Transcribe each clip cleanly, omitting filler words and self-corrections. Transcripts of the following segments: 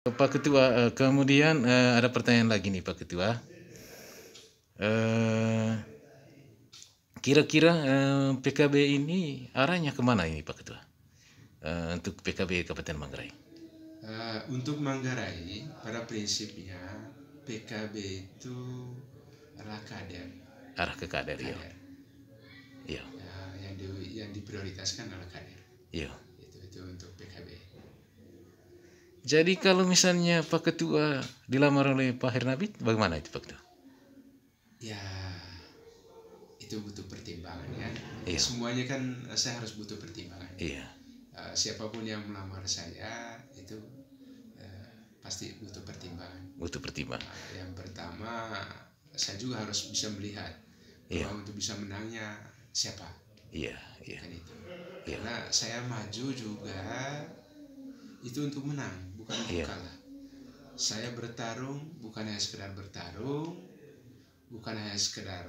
Pak Ketua, kemudian ada pertanyaan lagi nih Pak Ketua. Kira-kira PKB ini arahnya kemana ini Pak Ketua? Untuk PKB Kabupaten Manggarai. Untuk Manggarai, pada prinsipnya PKB itu adalah kader. Arah ke kader, ya. Iya. Yang diprioritaskan adalah kader. Iya. Itu untuk PKB. Jadi kalau misalnya Pak Ketua dilamar oleh Pak Hernabit, bagaimana itu Pak Ketua? Ya, itu butuh pertimbangan ya. Iya. Semuanya kan saya harus butuh pertimbangan. Iya. Siapapun yang melamar saya itu pasti butuh pertimbangan. Butuh pertimbangan. Yang pertama, saya juga harus bisa melihat bahwa untuk bisa menangnya siapa. Iya, iya. Kan itu. Iya. Karena saya maju juga itu untuk menang, bukan untuk kalah. Saya bertarung bukan hanya sekedar bertarung, bukan hanya sekedar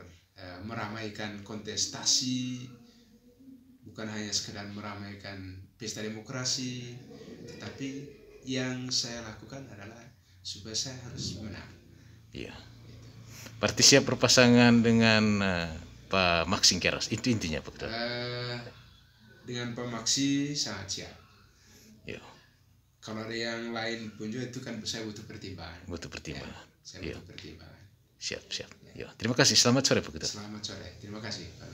meramaikan kontestasi, bukan hanya sekedar meramaikan pesta demokrasi, tetapi yang saya lakukan adalah supaya saya harus menang. Iya. Berarti siap berpasangan dengan Pak Maxing Keras, itu intinya Pak Ketua. Dengan Pak Maxi sangat siap. Iya. Kalau ada yang lain pun juga itu kan saya butuh pertimbangan. Butuh pertimbangan. Ya, saya butuh pertimbangan. Siap, siap. Ya. Terima kasih. Selamat sore Pak Ketua. Selamat sore. Terima kasih Pak.